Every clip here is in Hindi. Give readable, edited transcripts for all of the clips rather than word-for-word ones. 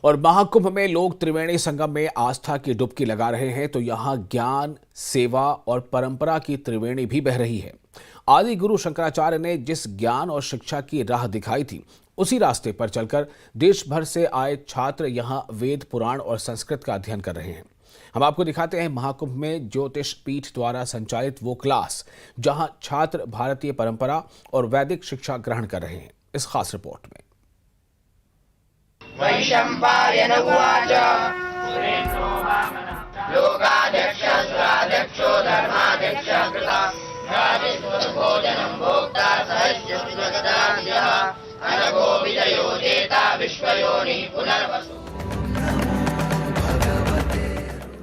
और महाकुंभ में लोग त्रिवेणी संगम में आस्था की डुबकी लगा रहे हैं तो यहाँ ज्ञान, सेवा और परंपरा की त्रिवेणी भी बह रही है। आदि गुरु शंकराचार्य ने जिस ज्ञान और शिक्षा की राह दिखाई थी, उसी रास्ते पर चलकर देश भर से आए छात्र यहाँ वेद, पुराण और संस्कृत का अध्ययन कर रहे हैं। हम आपको दिखाते हैं महाकुंभ में ज्योतिष पीठ द्वारा संचालित वो क्लास, जहां छात्र भारतीय परंपरा और वैदिक शिक्षा ग्रहण कर रहे हैं। इस खास रिपोर्ट में वैशंपायन उवाच लोकाध्यक्षो धर्माध्यक्षः कृता भोजनं भोक्ता सहस्रगदाभ्यः अनघो विजयो देता विश्वयोनिः पुनर्वसु।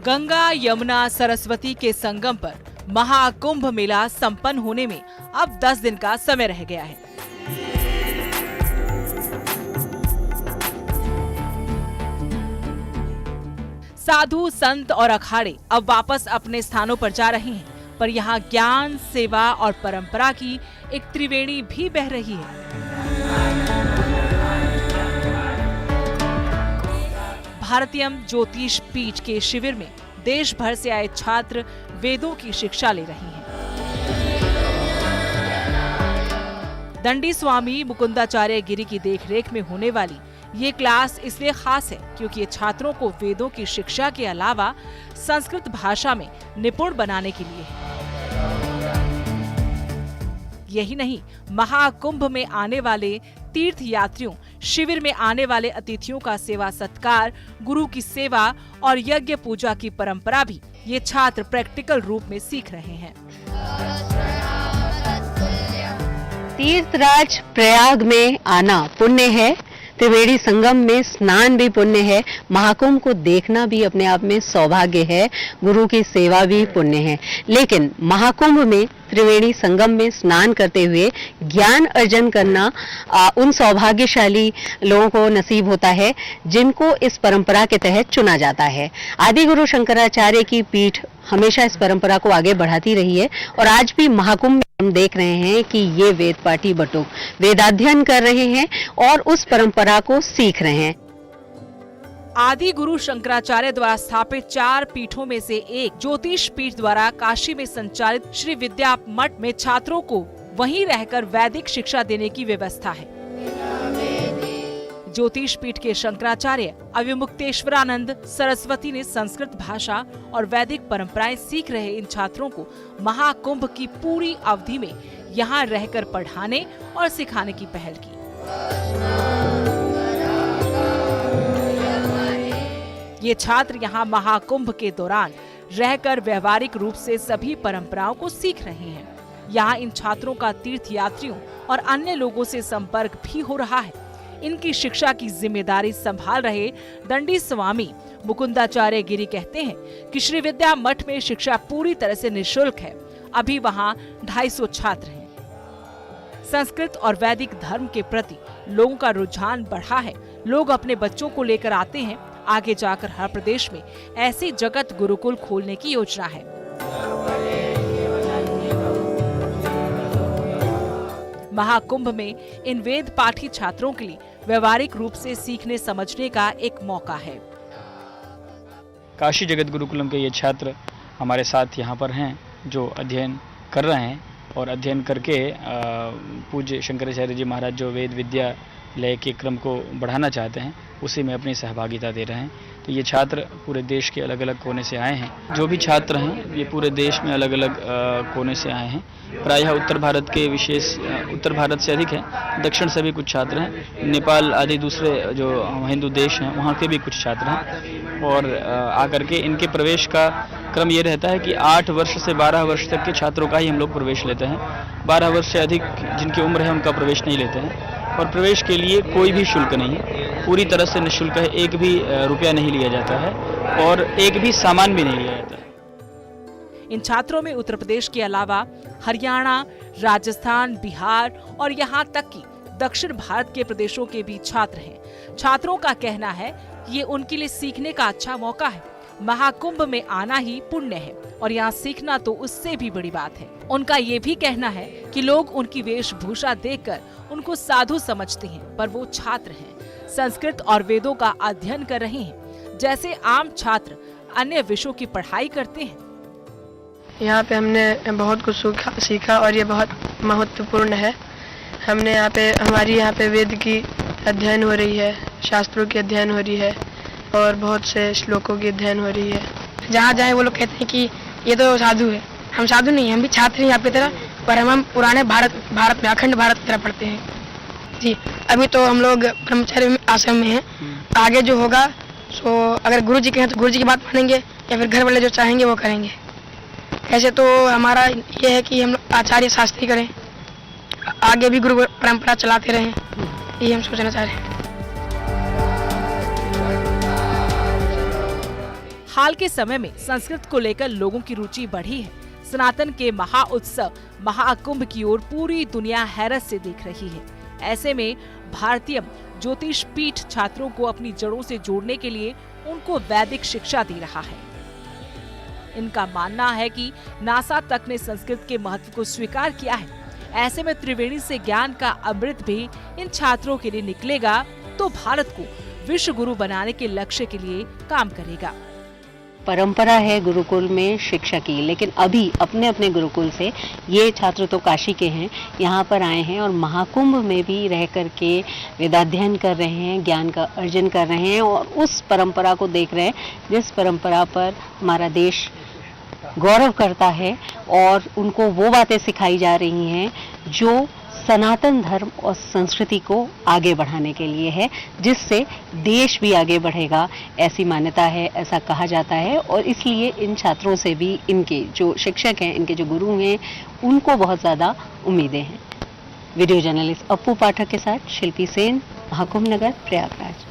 गंगा, यमुना, सरस्वती के संगम पर महाकुंभ मेला संपन्न होने में अब 10 दिन का समय रह गया है। साधु, संत और अखाड़े अब वापस अपने स्थानों पर जा रहे हैं, पर यहाँ ज्ञान, सेवा और परंपरा की एक त्रिवेणी भी बह रही है। भारतीयम ज्योतिष पीठ के शिविर में देश भर से आए छात्र वेदों की शिक्षा ले रहे हैं। दंडी स्वामी मुकुंदाचार्य गिरी की देखरेख में होने वाली ये क्लास इसलिए खास है क्योंकि ये छात्रों को वेदों की शिक्षा के अलावा संस्कृत भाषा में निपुण बनाने के लिए है। यही नहीं, महाकुंभ में आने वाले तीर्थ यात्रियों, शिविर में आने वाले अतिथियों का सेवा सत्कार, गुरु की सेवा और यज्ञ पूजा की परंपरा भी ये छात्र प्रैक्टिकल रूप में सीख रहे हैं। तीर्थराज प्रयाग में आना पुण्य है, त्रिवेणी संगम में स्नान भी पुण्य है, महाकुंभ को देखना भी अपने आप में सौभाग्य है, गुरु की सेवा भी पुण्य है। लेकिन महाकुंभ में त्रिवेणी संगम में स्नान करते हुए ज्ञान अर्जन करना उन सौभाग्यशाली लोगों को नसीब होता है जिनको इस परंपरा के तहत चुना जाता है। आदि गुरु शंकराचार्य की पीठ हमेशा इस परंपरा को आगे बढ़ाती रही है और आज भी महाकुंभ में हम देख रहे हैं कि ये वेद पाठी बटुक वेदाध्ययन कर रहे हैं और उस परंपरा को सीख रहे हैं। आदि गुरु शंकराचार्य द्वारा स्थापित 4 पीठों में से एक ज्योतिष पीठ द्वारा काशी में संचालित श्री विद्या मठ में छात्रों को वहीं रहकर वैदिक शिक्षा देने की व्यवस्था है। ज्योतिष पीठ के शंकराचार्य अविमुक्तेश्वरानंद सरस्वती ने संस्कृत भाषा और वैदिक परंपराएं सीख रहे इन छात्रों को महाकुंभ की पूरी अवधि में यहाँ रहकर पढ़ाने और सिखाने की पहल की। ये छात्र यहाँ महाकुंभ के दौरान रहकर व्यवहारिक रूप से सभी परंपराओं को सीख रहे हैं। यहाँ इन छात्रों का तीर्थ यात्रियों और अन्य लोगों से संपर्क भी हो रहा है। इनकी शिक्षा की जिम्मेदारी संभाल रहे दंडी स्वामी मुकुंदाचार्य गिरी कहते हैं कि श्री विद्या मठ में शिक्षा पूरी तरह से निःशुल्क है। अभी वहाँ 250 छात्र हैं। संस्कृत और वैदिक धर्म के प्रति लोगों का रुझान बढ़ा है। लोग अपने बच्चों को लेकर आते हैं। आगे जाकर हर प्रदेश में ऐसी जगत गुरुकुल खोलने की योजना है। महाकुंभ में इन वेद पाठी छात्रों के लिए व्यवहारिक रूप से सीखने समझने का एक मौका है। काशी जगत गुरुकुलम के ये छात्र हमारे साथ यहाँ पर हैं जो अध्ययन कर रहे हैं और अध्ययन करके पूज्य शंकराचार्य जी महाराज जो वेद विद्या लय के क्रम को बढ़ाना चाहते हैं उसी में अपनी सहभागिता दे रहे हैं। तो ये छात्र पूरे देश के अलग अलग कोने से आए हैं। जो भी छात्र हैं ये पूरे देश में अलग अलग कोने से आए हैं। प्रायः उत्तर भारत के विशेष उत्तर भारत से अधिक है, दक्षिण से भी कुछ छात्र हैं, नेपाल आदि दूसरे जो हिंदू देश हैं वहाँ के भी कुछ छात्र हैं। और आकर के इनके प्रवेश का क्रम ये रहता है कि 8 वर्ष से 12 वर्ष तक के छात्रों का ही हम लोग प्रवेश लेते हैं। 12 वर्ष से अधिक जिनकी उम्र है उनका प्रवेश नहीं लेते हैं। और प्रवेश के लिए कोई भी शुल्क नहीं है, पूरी तरह से निःशुल्क है। एक भी रुपया नहीं लिया जाता है और एक भी सामान भी नहीं लिया जाता है। इन छात्रों में उत्तर प्रदेश के अलावा हरियाणा, राजस्थान, बिहार और यहाँ तक कि दक्षिण भारत के प्रदेशों के भी छात्र हैं। छात्रों का कहना है ये उनके लिए सीखने का अच्छा मौका है। महाकुंभ में आना ही पुण्य है और यहाँ सीखना तो उससे भी बड़ी बात है। उनका ये भी कहना है कि लोग उनकी वेशभूषा देखकर उनको साधु समझते हैं, पर वो छात्र हैं। संस्कृत और वेदों का अध्ययन कर रहे हैं, जैसे आम छात्र अन्य विषयों की पढ़ाई करते हैं। यहाँ पे हमने बहुत कुछ सीखा और ये बहुत महत्वपूर्ण है। हमने हमारी यहाँ पे वेद की अध्ययन हो रही है, शास्त्रों की अध्ययन हो रही है और बहुत से श्लोकों की अध्ययन हो रही है। जहाँ जाए वो लोग कहते हैं कि ये तो साधु है। हम साधु नहीं, हम भी छात्र हैं आपकी तरह, पर हम पुराने भारत में अखंड भारत की तरह पढ़ते हैं जी। अभी तो हम लोग ब्रह्मचर्य आश्रम में हैं। आगे जो होगा सो अगर गुरु जी कहें तो गुरु जी की बात मानेंगे या फिर घर वाले जो चाहेंगे वो करेंगे। ऐसे तो हमारा ये है कि हम लोग आचार्य शास्त्री करें, आगे भी गुरु परंपरा चलाते रहें, ये हम सोचना चाह रहे हैं। हाल के समय में संस्कृत को लेकर लोगों की रुचि बढ़ी है। सनातन के महाउत्सव महाकुंभ की ओर पूरी दुनिया हैरत से देख रही है। ऐसे में भारतीय ज्योतिष पीठ छात्रों को अपनी जड़ों से जोड़ने के लिए उनको वैदिक शिक्षा दे रहा है। इनका मानना है कि नासा तक ने संस्कृत के महत्व को स्वीकार किया है। ऐसे में त्रिवेणी से ज्ञान का अमृत भी इन छात्रों के लिए निकलेगा तो भारत को विश्व गुरु बनाने के लक्ष्य के लिए काम करेगा। परंपरा है गुरुकुल में शिक्षा की, लेकिन अभी अपने अपने गुरुकुल से ये छात्र तो काशी के हैं, यहाँ पर आए हैं और महाकुंभ में भी रह करके वेदाध्ययन कर रहे हैं, ज्ञान का अर्जन कर रहे हैं और उस परंपरा को देख रहे हैं जिस परंपरा पर हमारा देश गौरव करता है और उनको वो बातें सिखाई जा रही हैं जो सनातन धर्म और संस्कृति को आगे बढ़ाने के लिए है, जिससे देश भी आगे बढ़ेगा, ऐसी मान्यता है, ऐसा कहा जाता है। और इसलिए इन छात्रों से भी इनके जो शिक्षक हैं, इनके जो गुरु हैं, उनको बहुत ज़्यादा उम्मीदें हैं। वीडियो जर्नलिस्ट अप्पू पाठक के साथ शिल्पी सेन, महाकुंभ नगर, प्रयागराज।